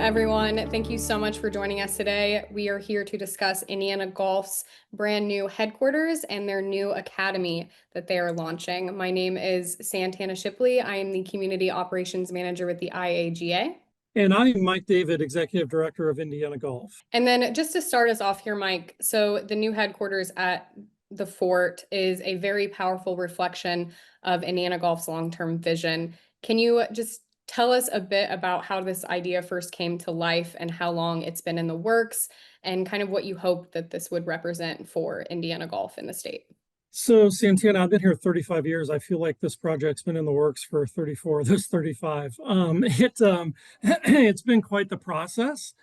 everyone. Thank you so much for joining us today. We are here to discuss Indiana Golf's brand new headquarters and their new academy that they are launching. My name is Santana Shipley. I am the Community Operations Manager with the IAGA. And I'm Mike David, Executive Director of Indiana Golf. And then just to start us off here, Mike, so the new headquarters at the Fort is a very powerful reflection of Indiana Golf's long-term vision. Can you just tell us a bit about how this idea first came to life and how long it's been in the works and kind of what you hope that this would represent for Indiana Golf in the state? So, Santana, I've been here 35 years. I feel like this project's been in the works for 34, this 35. It's been quite the process.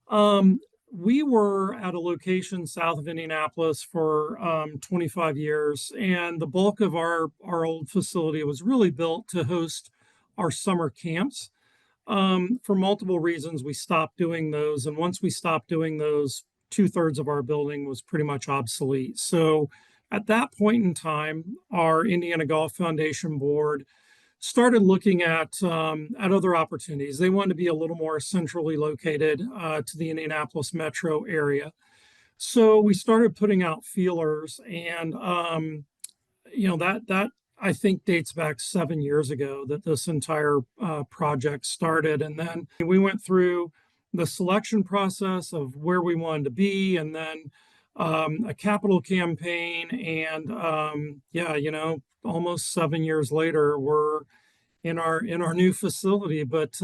We were at a location south of Indianapolis for 25 years, and the bulk of our old facility was really built to host our summer camps. For multiple reasons, we stopped doing those. And once we stopped doing those, 2/3 of our building was pretty much obsolete. So at that point in time, our Indiana Golf Foundation board started looking at other opportunities. They wanted to be a little more centrally located to the Indianapolis metro area. So we started putting out feelers, and that I think dates back 7 years ago that this entire project started. And then we went through the selection process of where we wanted to be, and then a capital campaign. And almost 7 years later, we're in our new facility. But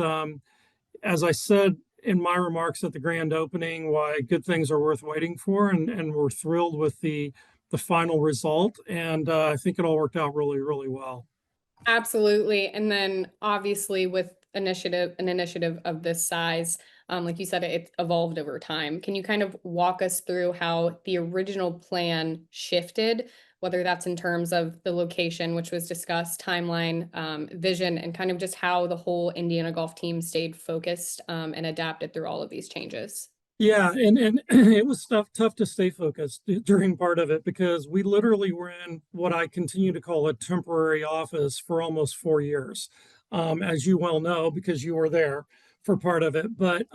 as I said in my remarks at the grand opening, why good things are worth waiting for, and we're thrilled with the final result. And I think it all worked out really, really well. Absolutely. And then obviously with an initiative of this size, like you said, it evolved over time. Can you kind of walk us through how the original plan shifted, whether that's in terms of the location, which was discussed, timeline, vision, and kind of just how the whole Indiana Golf team stayed focused and adapted through all of these changes? Yeah, and it was tough to stay focused during part of it, because we literally were in what I continue to call a temporary office for almost 4 years, as you well know, because you were there for part of it. But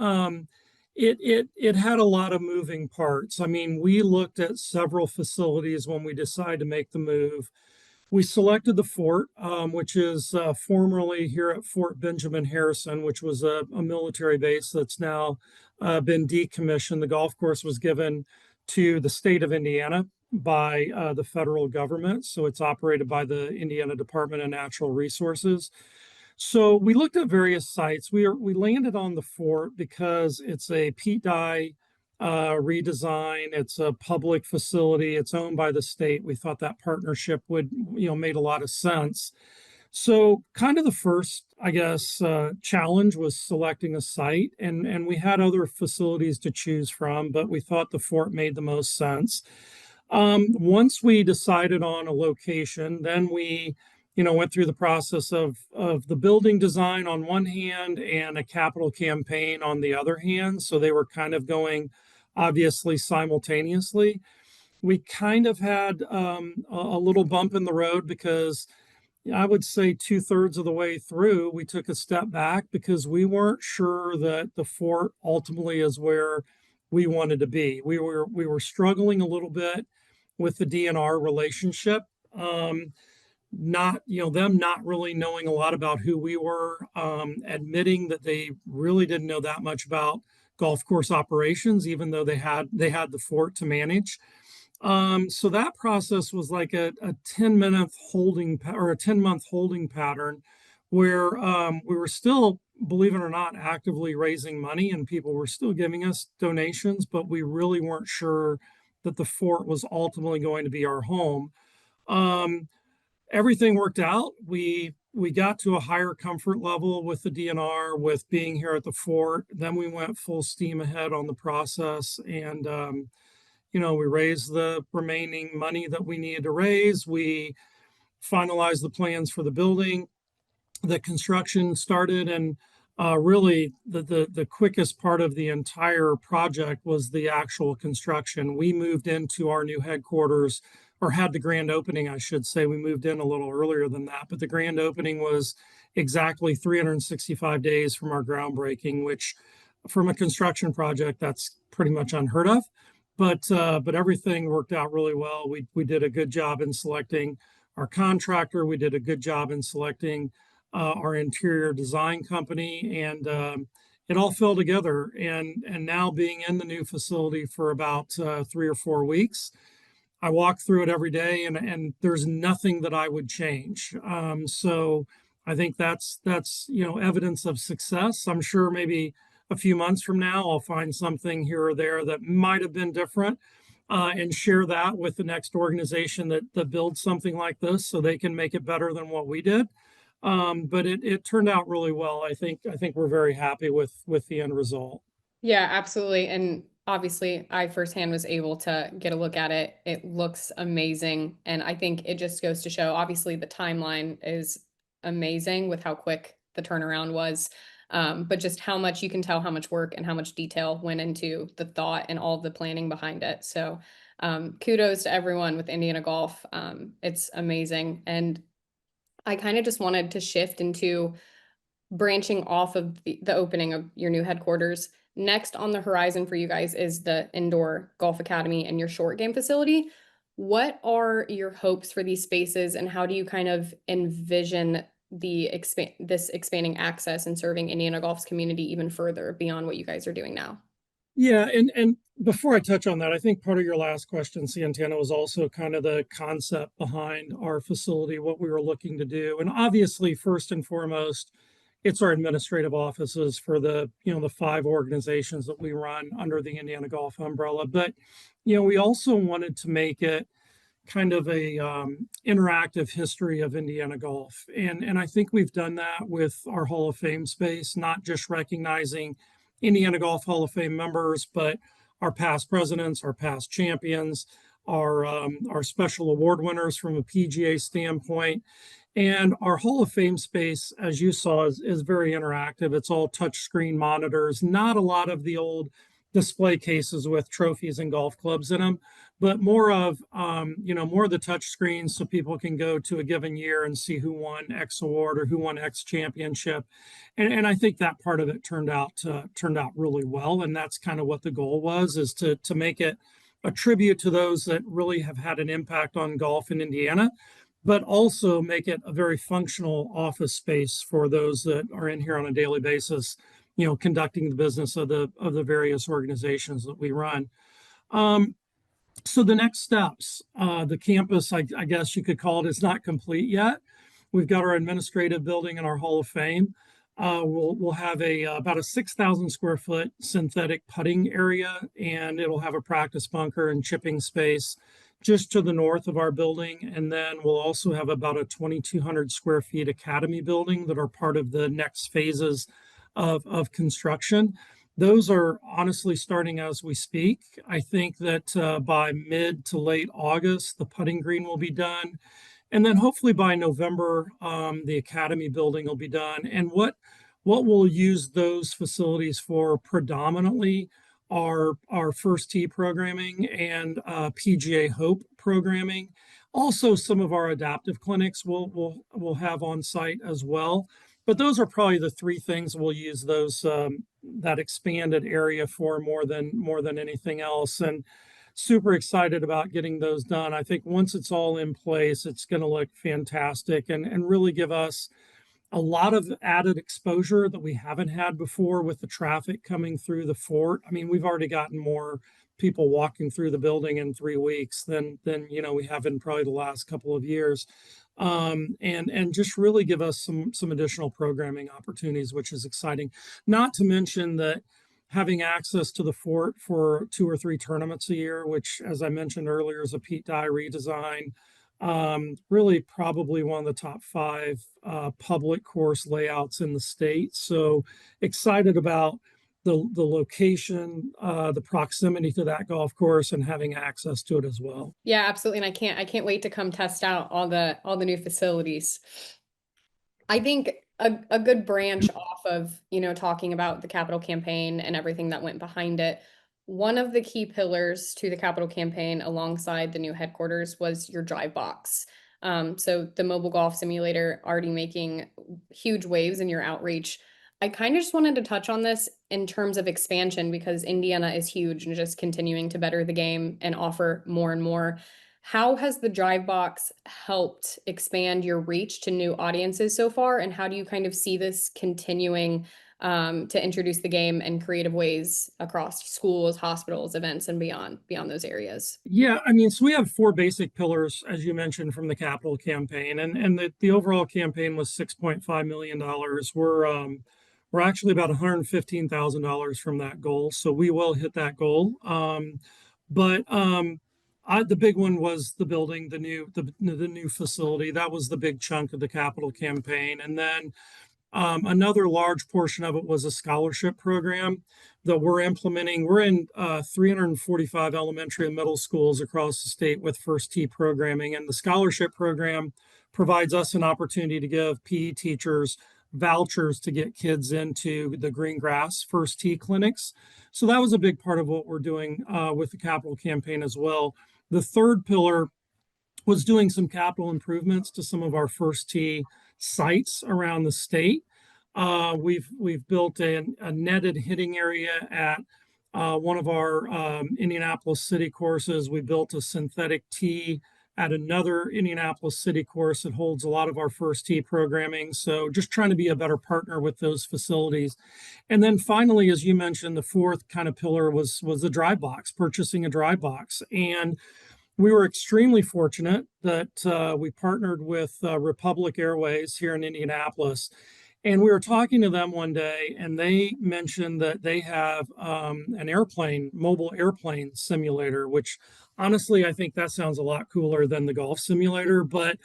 it had a lot of moving parts. I mean, we looked at several facilities when we decided to make the move. We selected the Fort, which is formerly here at Fort Benjamin Harrison, which was a military base that's now been decommissioned. The golf course was given to the state of Indiana by the federal government, so it's operated by the Indiana Department of Natural Resources. So we looked at various sites. We landed on the Fort because it's a Pete Dye redesign. It's a public facility. It's owned by the state. We thought that partnership would, made a lot of sense. So kind of the first, I guess, challenge was selecting a site, and we had other facilities to choose from, but we thought the Fort made the most sense. Once we decided on a location, then we went through the process of the building design on one hand and a capital campaign on the other hand. So they were kind of going obviously simultaneously. We kind of had a little bump in the road because I would say 2/3 of the way through, we took a step back because we weren't sure that the Fort ultimately is where we wanted to be. We were struggling a little bit with the DNR relationship. Them not really knowing a lot about who we were, admitting that they really didn't know that much about golf course operations, even though they had the Fort to manage. So that process was like a 10-month holding pattern where we were still, believe it or not, actively raising money, and people were still giving us donations, but we really weren't sure that the Fort was ultimately going to be our home. Everything worked out. We got to a higher comfort level with the DNR, with being here at the Fort. Then we went full steam ahead on the process, and we raised the remaining money that we needed to raise. We finalized the plans for the building. The construction started, and really the quickest part of the entire project was the actual construction. We moved into our new headquarters, or had the grand opening, I should say. We moved in a little earlier than that, but the grand opening was exactly 365 days from our groundbreaking, which From a construction project, that's pretty much unheard of. But everything worked out really well. We did a good job in selecting our contractor. We did a good job in selecting our interior design company, and it all fell together. And now being in the new facility for about 3 or 4 weeks, I walk through it every day, and there's nothing that I would change. So I think that's evidence of success. I'm sure maybe a few months from now I'll find something here or there that might have been different, and share that with the next organization that builds something like this, so they can make it better than what we did. But it turned out really well. I think we're very happy with the end result. Yeah, absolutely. And obviously, I firsthand was able to get a look at it. It looks amazing. And I think it just goes to show, obviously, the timeline is amazing with how quick the turnaround was. But just how much you can tell how much work and how much detail went into the thought and all of the planning behind it. So kudos to everyone with Indiana Golf. It's amazing. And I kind of just wanted to shift into branching off of the opening of your new headquarters. Next on the horizon for you guys is the indoor golf academy and your short game facility. What are your hopes for these spaces, and how do you kind of envision this expanding access and serving Indiana Golf's community even further beyond what you guys are doing now? Yeah, and before I touch on that, I think part of your last question, Santana, was also kind of the concept behind our facility, what we were looking to do. And obviously, first and foremost, it's our administrative offices for the 5 organizations that we run under the Indiana Golf umbrella. But we also wanted to make it kind of a interactive history of Indiana golf, and I think we've done that with our Hall of Fame space, not just recognizing Indiana Golf Hall of Fame members, but our past presidents, our past champions, our special award winners from a PGA standpoint. And our Hall of Fame space, as you saw, is very interactive. It's all touchscreen monitors, not a lot of the old display cases with trophies and golf clubs in them, but more of the touch screens, so people can go to a given year and see who won X award or who won X championship. And I think that part of it turned out really well. And that's kind of what the goal was, is to make it a tribute to those that really have had an impact on golf in Indiana, but also make it a very functional office space for those that are in here on a daily basis, conducting the business of the various organizations that we run. So the next steps, the campus, I guess you could call it, is not complete yet. We've got our administrative building and our Hall of Fame. We'll have about a 6,000 square foot synthetic putting area, and it'll have a practice bunker and chipping space just to the north of our building. And then we'll also have about a 2,200 square feet academy building that are part of the next phases of construction. Those are honestly starting as we speak. I think that by mid to late August, the putting green will be done. And then hopefully by November, the academy building will be done. And what we'll use those facilities for predominantly are our first tee programming and PGA Hope programming. Also, some of our adaptive clinics we'll have on site as well. But those are probably the 3 things we'll use those that expanded area for more than anything else. And super excited about getting those done. I think once it's all in place, it's going to look fantastic and really give us a lot of added exposure that we haven't had before with the traffic coming through the fort. I mean, we've already gotten more people walking through the building in 3 weeks than we have in probably the last couple of years. And just really give us some additional programming opportunities, which is exciting. Not to mention that having access to the fort for 2 or 3 tournaments a year, which, as I mentioned earlier, is a Pete Dye redesign. Really probably one of the top 5 public course layouts in the state. So excited about the location, the proximity to that golf course, and having access to it as well. Yeah, absolutely. And I can't wait to come test out all the new facilities. I think a good branch off of, talking about the capital campaign and everything that went behind it. One of the key pillars to the capital campaign alongside the new headquarters was your drive box. So the mobile golf simulator already making huge waves in your outreach. I kind of just wanted to touch on this in terms of expansion because Indiana is huge and just continuing to better the game and offer more and more. How has the Drive Box helped expand your reach to new audiences so far? And how do you kind of see this continuing to introduce the game in creative ways across schools, hospitals, events, and beyond those areas? Yeah, I mean, so we have four basic pillars, as you mentioned, from the capital campaign, and the overall campaign was $6.5 million. We're actually about $115,000 from that goal, so we will hit that goal. But the big one was the building, the new facility. That was the big chunk of the capital campaign, and then another large portion of it was a scholarship program that we're implementing. We're in 345 elementary and middle schools across the state with First Tee programming, and the scholarship program provides us an opportunity to give PE teachers vouchers to get kids into the green grass First Tee clinics. So that was a big part of what we're doing with the capital campaign as well. The third pillar was doing some capital improvements to some of our First Tee sites around the state. We've built a netted hitting area at one of our Indianapolis City courses. We built a synthetic tee at another Indianapolis City course that holds a lot of our First Tee programming. So just trying to be a better partner with those facilities. And then finally, as you mentioned, the fourth kind of pillar was the drive box, purchasing a drive box. And we were extremely fortunate that we partnered with Republic Airways here in Indianapolis. And we were talking to them one day, and they mentioned that they have an mobile airplane simulator, which honestly, I think that sounds a lot cooler than the golf simulator. But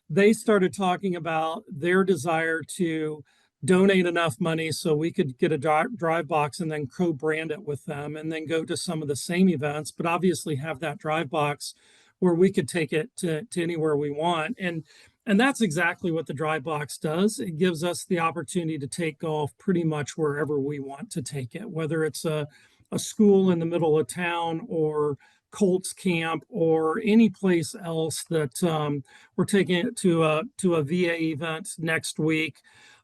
they started talking about their desire to donate enough money so we could get a drive box and then co-brand it with them and then go to some of the same events, but obviously have that drive box where we could take it to anywhere we want. And that's exactly what the drive box does. It gives us the opportunity to take golf pretty much wherever we want to take it, whether it's a school in the middle of town or Colts camp or any place else that we're taking it to a VA event next week.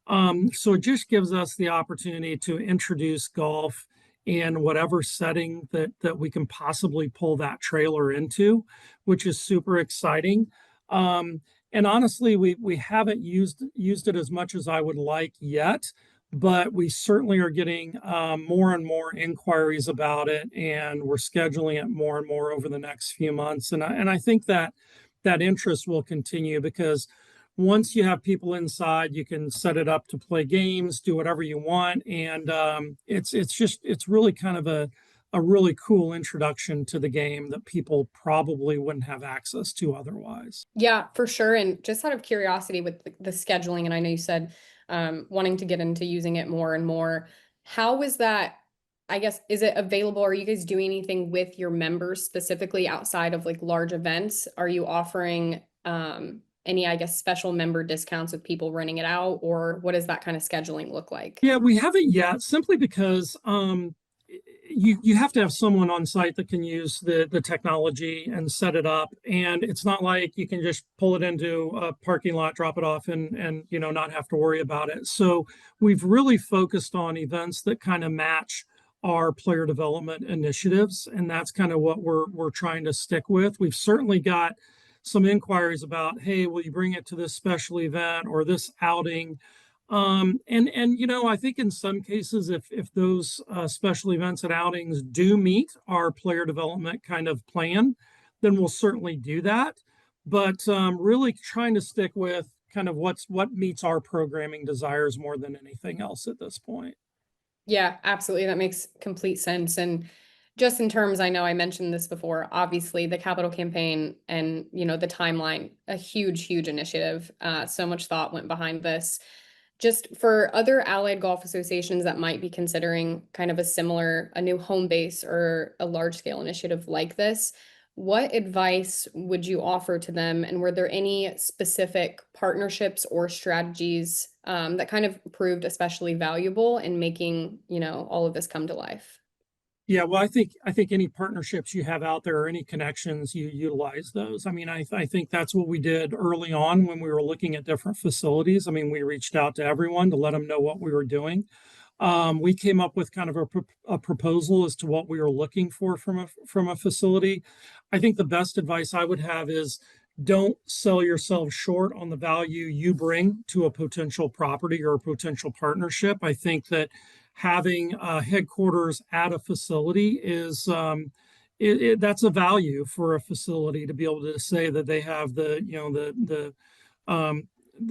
So it just gives us the opportunity to introduce golf in whatever setting that we can possibly pull that trailer into, which is super exciting. And honestly, we haven't used it as much as I would like yet, but we certainly are getting more and more inquiries about it, and we're scheduling it more and more over the next few months. And I think that interest will continue because once you have people inside, you can set it up to play games, do whatever you want, and it's really kind of a really cool introduction to the game that people probably wouldn't have access to otherwise. Yeah, for sure. And just out of curiosity with the scheduling, and I know you said wanting to get into using it more and more, how is that? I guess, is it available? Are you guys doing anything with your members specifically outside of like large events? Are you offering any, I guess, special member discounts with people running it out, or what does that kind of scheduling look like? Yeah, we haven't yet, simply because you have to have someone on site that can use the technology and set it up, and it's not like you can just pull it into a parking lot, drop it off, and not have to worry about it. So we've really focused on events that kind of match our player development initiatives, and that's kind of what we're trying to stick with. We've certainly got some inquiries about, hey, will you bring it to this special event or this outing? And I think in some cases, if those special events and outings do meet our player development kind of plan, then we'll certainly do that. But really trying to stick with kind of what meets our programming desires more than anything else at this point. Yeah, absolutely. That makes complete sense. And just in terms, I know I mentioned this before, obviously the capital campaign and, the timeline, a huge, huge initiative. So much thought went behind this. Just for other allied golf associations that might be considering kind of a new home base or a large scale initiative like this, what advice would you offer to them? And were there any specific partnerships or strategies that kind of proved especially valuable in making, all of this come to life? Yeah, well, I think any partnerships you have out there or any connections, you utilize those. I mean, I think that's what we did early on when we were looking at different facilities. I mean, we reached out to everyone to let them know what we were doing. We came up with kind of a proposal as to what we were looking for from a facility. I think the best advice I would have is don't sell yourself short on the value you bring to a potential property or a potential partnership. I think that having headquarters at a facility is that's a value for a facility to be able to say that they have the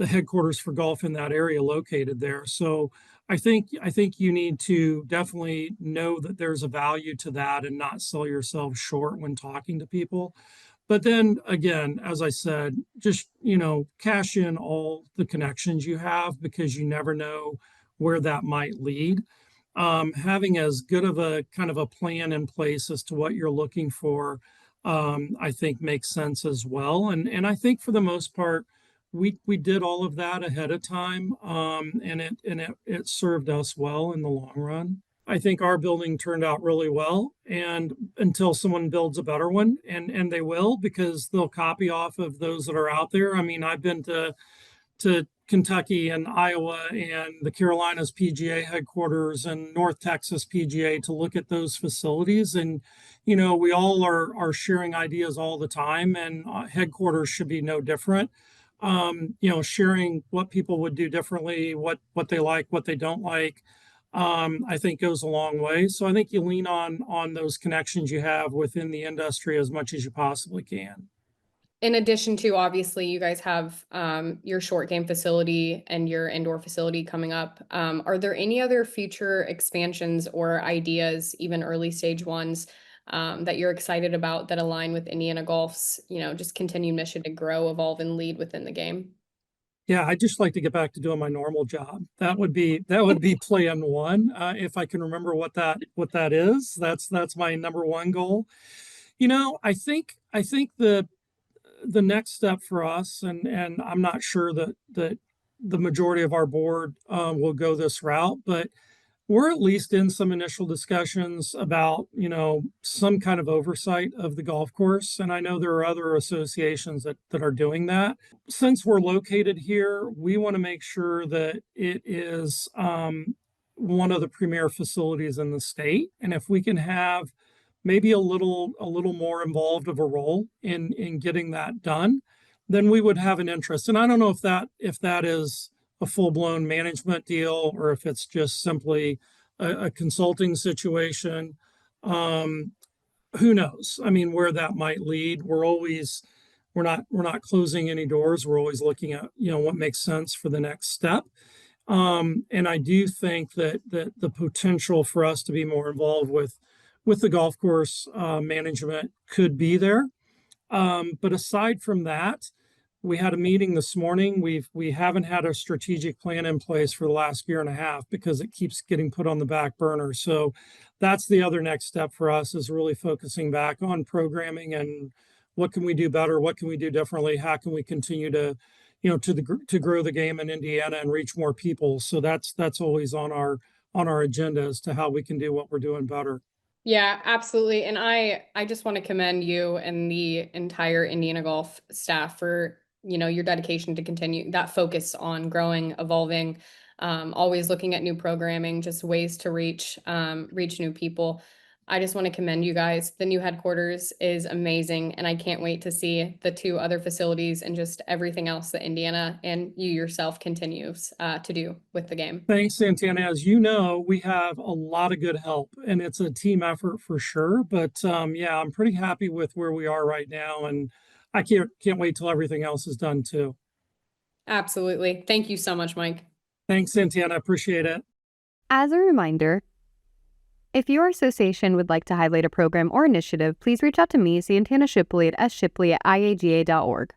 headquarters for golf in that area located there. So I think you need to definitely know that there's a value to that and not sell yourself short when talking to people. But then again, as I said, just, cash in all the connections you have because you never know where that might lead. Having as good of a kind of a plan in place as to what you're looking for, I think makes sense as well. And I think for the most part, we did all of that ahead of time, and it served us well in the long run. I think our building turned out really well, and until someone builds a better one, and they will because they'll copy off of those that are out there. I mean, I've been to Kentucky and Iowa and the Carolinas PGA headquarters and North Texas PGA to look at those facilities. And, we all are sharing ideas all the time, and headquarters should be no different. Sharing what people would do differently, what they like, what they don't like, I think goes a long way. So I think you lean on those connections you have within the industry as much as you possibly can. In addition to, obviously, you guys have your short game facility and your indoor facility coming up. Are there any other future expansions or ideas, even early stage ones, that you're excited about that align with Indiana Golf's, just continued mission to grow, evolve, and lead within the game? Yeah, I'd just like to get back to doing my normal job. That would be plan one. If I can remember what that is, that's my number one goal. I think the next step for us, and I'm not sure that the majority of our board will go this route, but we're at least in some initial discussions about, some kind of oversight of the golf course. And I know there are other associations that are doing that. Since we're located here, we want to make sure that it is one of the premier facilities in the state. And if we can have maybe a little more involved of a role in getting that done, then we would have an interest. And I don't know if that is a full-blown management deal or if it's just simply a consulting situation. Who knows? I mean, where that might lead. We're not closing any doors. We're always looking at, what makes sense for the next step. And I do think that the potential for us to be more involved with the golf course management could be there. But aside from that, we had a meeting this morning. We haven't had a strategic plan in place for the last year and a half because it keeps getting put on the back burner. So that's the other next step for us, is really focusing back on programming and what can we do better, what can we do differently, how can we continue to grow the game in Indiana and reach more people. So that's always on our agenda as to how we can do what we're doing better. Yeah, absolutely. And I just want to commend you and the entire Indiana Golf staff for, your dedication to continue that focus on growing, evolving, always looking at new programming, just ways to reach new people. I just want to commend you guys. The new headquarters is amazing, and I can't wait to see the two other facilities and just everything else that Indiana and you yourself continues to do with the game. Thanks, Santana. As you know, we have a lot of good help, and it's a team effort for sure. But yeah, I'm pretty happy with where we are right now, and I can't wait till everything else is done too. Absolutely. Thank you so much, Mike. Thanks, Santana. Appreciate it. As a reminder, if your association would like to highlight a program or initiative, please reach out to me, Santana Shipley at shipley@iaga.org.